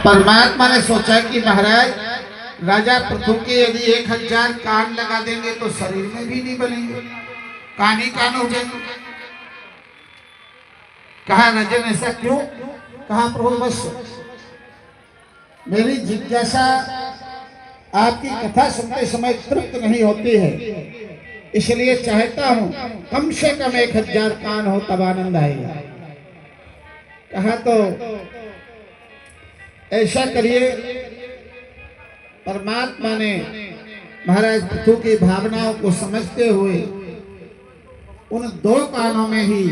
परमात्मा ने सोचा कि महाराज राजा पृथु के यदि 1000 कान लगा देंगे तो शरीर में भी नहीं बनेंगे, कान ही कान हो जाएंगे। कहा राजन ऐसा क्यों? कहा प्रभु बस मेरी जिज्ञासा आपकी कथा सुनते समय तृप्त नहीं होती है, इसलिए चाहता हूं कम से कम 1000 कान हो तब आनंद आएगा। कहा तो ऐसा करिए। परमात्मा ने महाराज पृथु की भावनाओं को समझते हुए उन 2 कानों में ही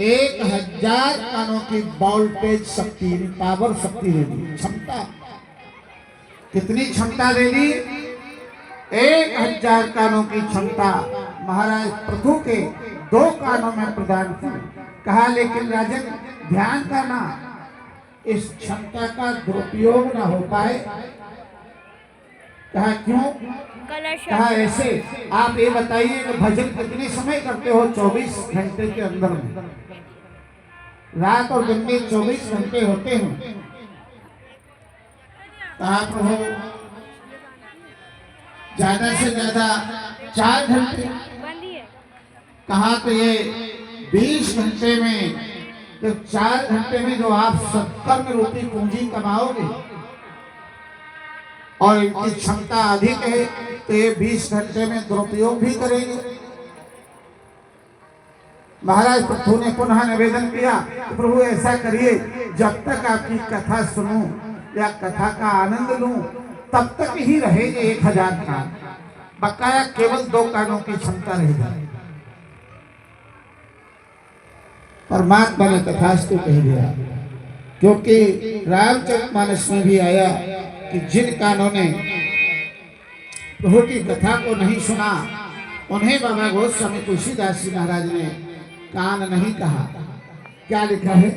1000 कानों की वोल्टेज शक्ति, पावर शक्ति दे दी, क्षमता। कितनी क्षमता दे दी? 1000 कानों की क्षमता महाराज पृथु के 2 कानों में प्रदान की। कहा लेकिन राजन ध्यान करना, इस क्षमता का दुरुपयोग ना हो पाए। कहा क्यों? कहा ऐसे, आप ये बताइए कि भजन कितने समय करते हो? 24 घंटे के अंदर में, रात और दिन में 24 घंटे होते हैं। कहा प्रभु ज्यादा से ज्यादा 4 घंटे। कहा तो ये 20 घंटे में, तो 4 घंटे में जो आप सत्कर्म रूपी पूंजी कमाओगे और इनकी क्षमता अधिक है तो ये 20 घंटे में दुरुपयोग भी करेंगे। महाराज पृथु ने पुनः निवेदन किया, प्रभु ऐसा करिए जब तक आपकी कथा सुनूं या कथा का आनंद लूं तब तक ही रहेंगे 1000 कान, बकाया केवल 2 कानों की क्षमता रह जाए। परमात्मा ने तथास्तु कह दिया, क्योंकि रामचरितमानस में भी आया कि जिन कानों ने प्रभु की कथा को नहीं सुना उन्हें बाबा गोस्वामी तुलसीदास जी महाराज ने कान नहीं कहा। क्या लिखा है?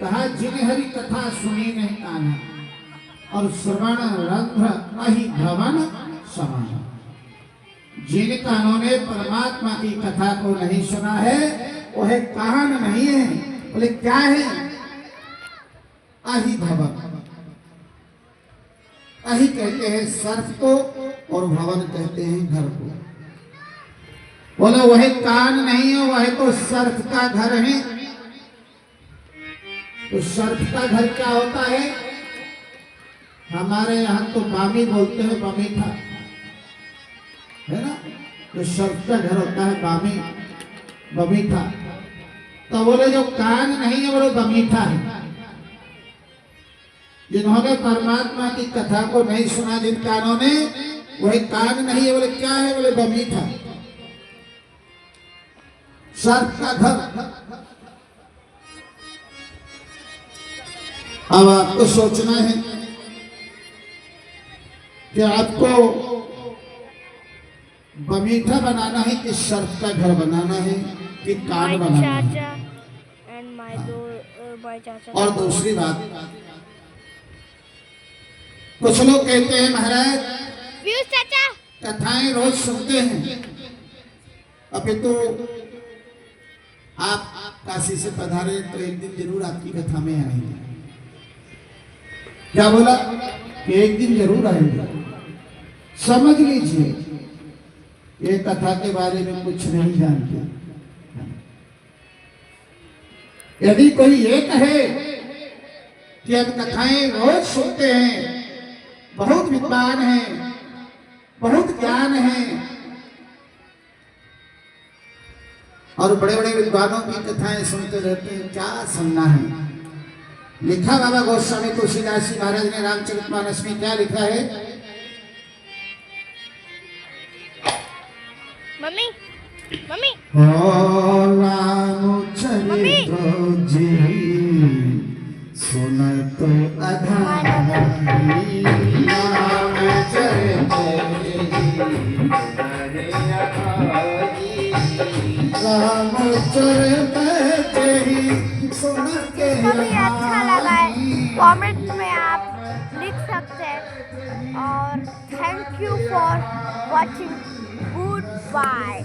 कहा जिन हरि कथा सुनी नहीं काना और श्रवण रंध्र नहीं भवन समान। जिन कानों ने परमात्मा की कथा को नहीं सुना है वह कान नहीं है। बोले क्या है? अहि भवन। अहि कहते हैं सर्प को और भवन कहते हैं घर को। बोले वह कान नहीं है, वह तो सर्प का घर है। तो सर्प का घर क्या होता है? हमारे यहाँ तो बामी बोलते हैं, बमीठा है ना। तो सर्प का घर होता है बामी, बमीठा। तो बोले जो कान नहीं है वो बमीठा है। जिन्होंने परमात्मा की कथा को नहीं सुना, जिन कानों ने, वही कान नहीं है। बोले क्या है? बोले बमीठा, सर्प का घर। अब आपको सोचना है कि आपको बमीठा बनाना है कि सर्प का घर बनाना है कि कान बनाना है। और दूसरी बात, कुछ लोग कहते हैं महाराज कथाएं रोज सुनते हैं, अभी तो आप काशी से पधारे तो एक दिन जरूर आपकी कथा में आएंगे। क्या बोला कि एक दिन जरूर आएंगे। समझ लीजिए ये कथा के बारे में कुछ नहीं जानते। यदि कोई ये कहे कि हम कथाएं रोज सुनते हैं, बहुत विद्वान हैं, बहुत ज्ञान है और बड़े बड़े विद्वानों की कथाएं सुनते रहते हैं, क्या सुनना है। लिखा बाबा गोस्वामी तुलसीदास जी महाराज ने रामचरितमानस में क्या लिखा है। मम्मी मम्मी रामचरित जी सुन तो अधारी, रामचरित जी सुन के कभी अच्छा लगा है कमेंट में आप लिख सकते हैं और thank you for watching. Good bye.